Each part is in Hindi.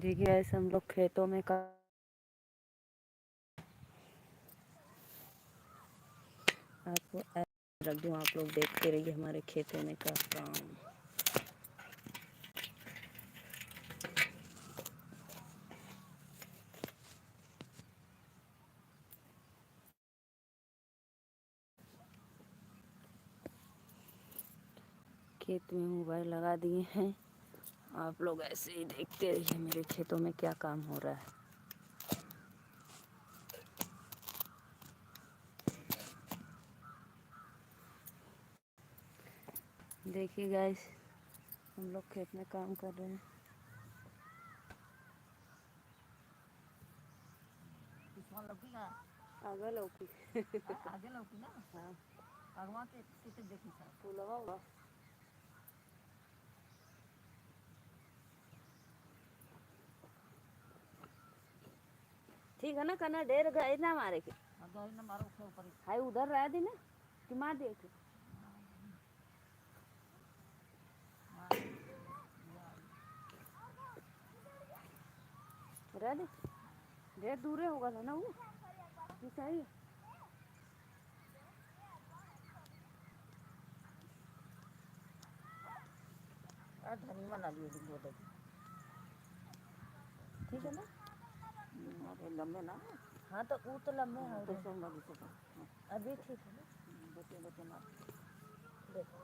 देखिए ऐसे हम लोग खेतों में का आपको ऐसे रख दूँ, आप लोग देखते रहिए हमारे खेतों में का काम। खेत में मोबाइल लगा दिए हैं, आप लोग ऐसे ही देखते रहिए मेरे खेतों में क्या काम हो रहा है। देखिए गाइस, हम लोग खेत में काम कर रहे हैं। आगे लौकी आगे लौकी ना। हाँ अगवा के सीधे देखी सर फूलवा हुआ। ठीक है ना, करना ढेर गए ना मारे के ना मारो ऊपर हाय उधर रह दी ना कि मार दिए थे। रह दे, ढेर दूरे होगा था ना वो सही है। धनी बना लिए ठीक है ना। अरे लंबे ना। हाँ तो वो तो लंबे है तो अभी ठीक है ना। बचे बचे मार देखो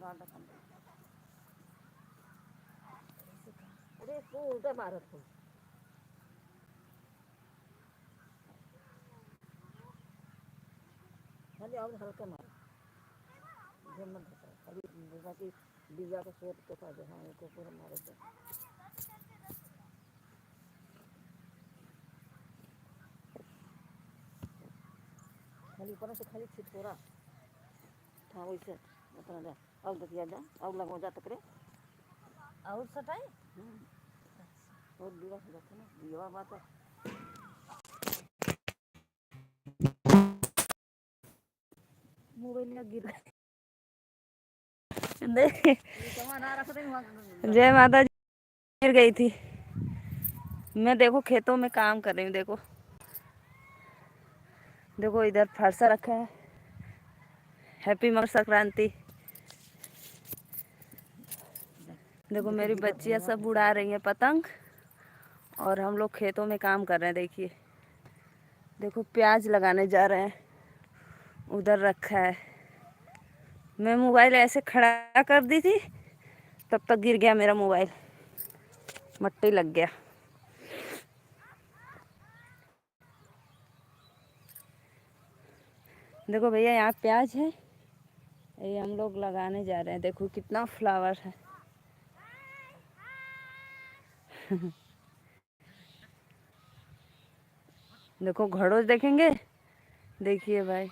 गांड अरे इसको उल्टा मारो तुम। खाली और हल्का मारो जन्म देता है खाली जैसा कि बीजा का सोच के पा हाँ इसको पूरा मारो तो खाली ऊपर से खाली छिटकोरा हाँ वैसे अपना जा और देखिए जा और लगो जा तक रे और सटाई और बीवा हो जाता ना बीवा बात है। मोबाइल गिर जय माता जी। गिर गई थी मैं, देखो खेतों में काम कर रही हूँ। देखो देखो इधर फरसा रखा है। हैप्पी मकर संक्रांति। देखो मेरी बच्चियाँ सब उड़ा रही हैं पतंग और हम लोग खेतों में काम कर रहे हैं। देखिए देखो प्याज लगाने जा रहे हैं, उधर रखा है। मैं मोबाइल ऐसे खड़ा कर दी थी तब तक गिर गया मेरा मोबाइल, मट्टी लग गया। देखो भैया यहाँ प्याज है, ये हम लोग लगाने जा रहे हैं। देखो कितना फ्लावर है। देखो घड़ों देखेंगे, देखिए भाई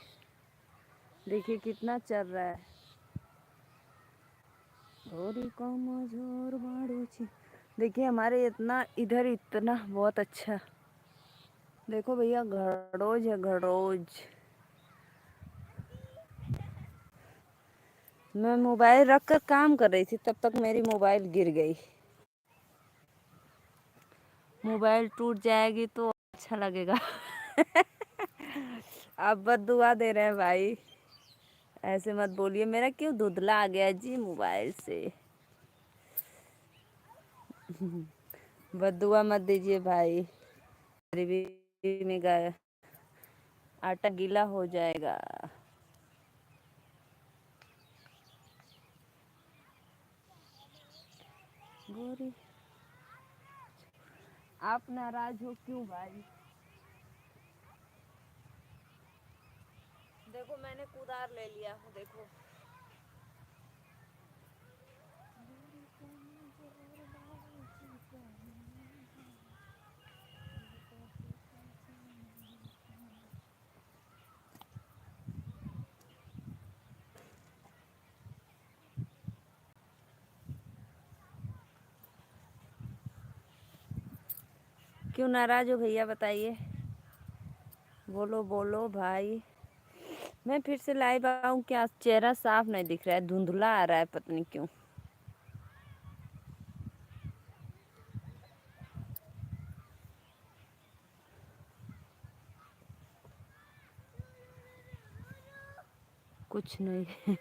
देखिए कितना चल रहा है। देखिए हमारे इतना इधर इतना बहुत अच्छा। देखो भैया घड़ोज है घड़ोज। मैं मोबाइल रख कर काम कर रही थी तब तक मेरी मोबाइल गिर गई। मोबाइल टूट जाएगी तो अच्छा लगेगा। आप बद्दुआ दे रहे हैं भाई, ऐसे मत बोलिए। मेरा क्यों धुंधला आ गया जी मोबाइल से। बद्दुआ मत दीजिए भाई, गरीबी में गया आटा गीला हो जाएगा। गोरी आप नाराज हो क्यों भाई? देखो मैंने कुदार ले लिया हूँ। देखो क्यों नाराज हो भैया बताइए, बोलो बोलो भाई। मैं फिर से लाइव आऊँ क्या? चेहरा साफ नहीं दिख रहा है, धुंधला आ रहा है, पता नहीं क्यों। कुछ नहीं।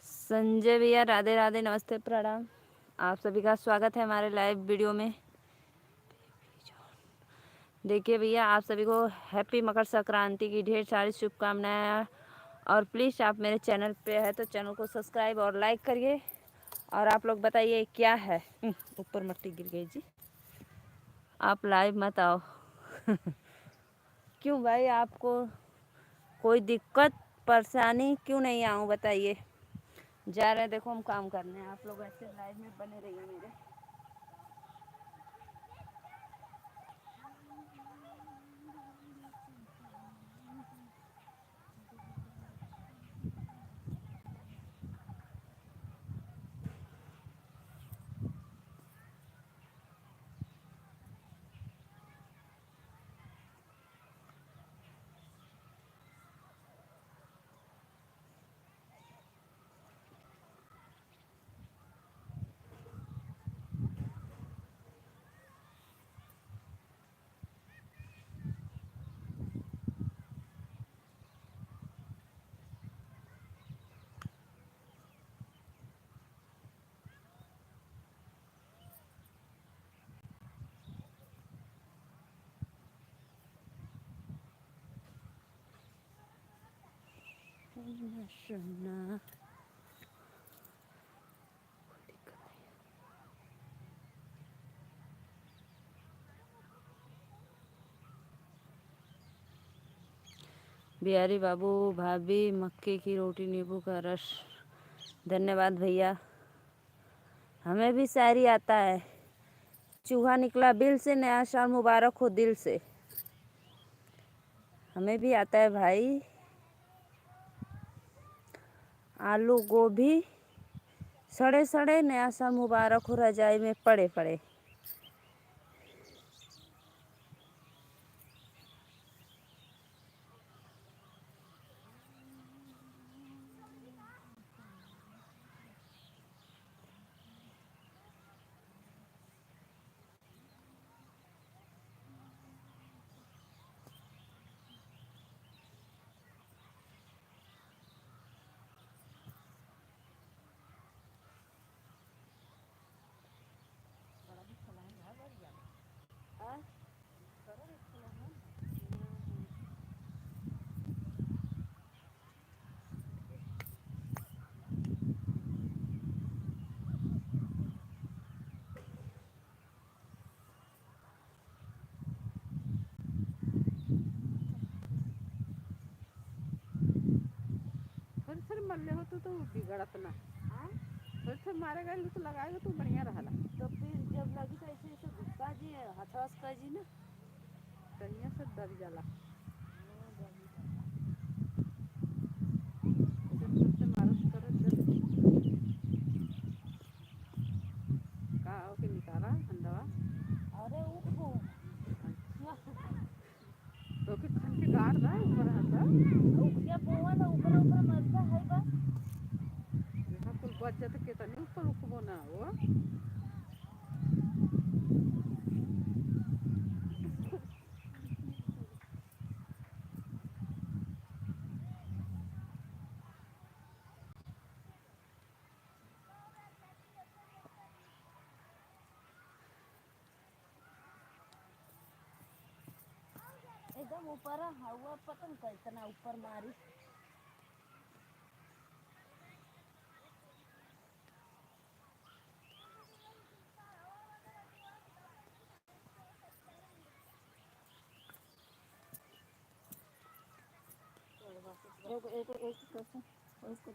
संजय भैया राधे राधे, नमस्ते, प्रणाम। आप सभी का स्वागत है हमारे लाइव वीडियो में। देखिए भैया, आप सभी को हैप्पी मकर संक्रांति की ढेर सारी शुभकामनाएं। और प्लीज़ आप मेरे चैनल पे है तो चैनल को सब्सक्राइब और लाइक करिए। और आप लोग बताइए क्या है। ऊपर मिट्टी गिर गई जी। आप लाइव मत आओ। क्यों भाई, आपको कोई दिक्कत परेशानी क्यों नहीं आऊँ बताइए। जा रहे हैं, देखो हम काम करने हैं। आप लोग ऐसे लाइव में बने रहिए मेरे। सुनना बिहारी बाबू, भाभी मक्के की रोटी नींबू का रस। धन्यवाद भैया। हमें भी शायरी आता है। चूहा निकला बिल से, नया साल मुबारक हो दिल से। हमें भी आता है भाई। आलू गोभी सड़े सड़े, नया साल मुबारक हो रजाई में पड़े पड़े। फिर मरले हो तो बिगड़त ना। फिर मारेगा तो लगाएगा तो बढ़िया रहला। तो फिर जब लगी तो ऐसे ऐसे गुस्सा जी हथवास का जी ना कहीं से दब जाला। फिर से मारत करो जब का ओके निकाला अंडवा। अरे उठो तो फिर खन के गाड़ दा ऊपर हंसा। उखिया पोवा ना ऊपर ऊपर मरता है बा। जैसा कुल बच जाते के तनी ऊपर उठबो ना वो। एकदम ऊपर हवा पता नहीं कितना ऊपर मारी। एक एक एक क्वेश्चन उसको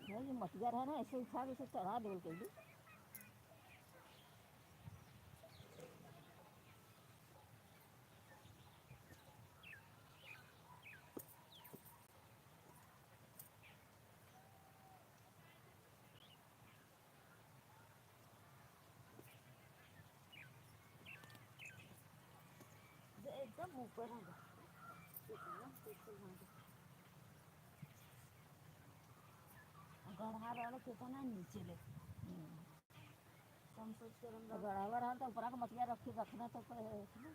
ये मटिया है ना, ऐसे उठा के चढ़ा दो के भी। सब ऊपर है गढ़ा रहा कितना नीचे ले हम सोच कर गढ़ावा रहा तो ऊपर का मछलियाँ रखना तो इसमें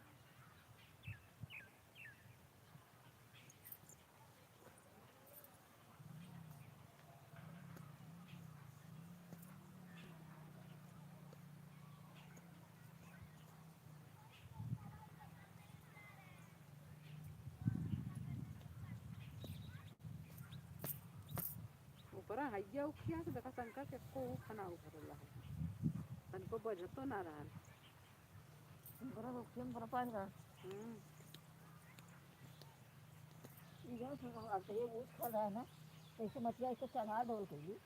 ऊपर हइया उखिया से देखा शंकर के को खाना ऊपर रहा तनको बजतो ना रहा बड़ा रुपये में बड़ा पास रहा इधर से आते ये ऊँच खा रहा है ना तो इसे मछलियाँ इसको चढ़ा ढोल के लिए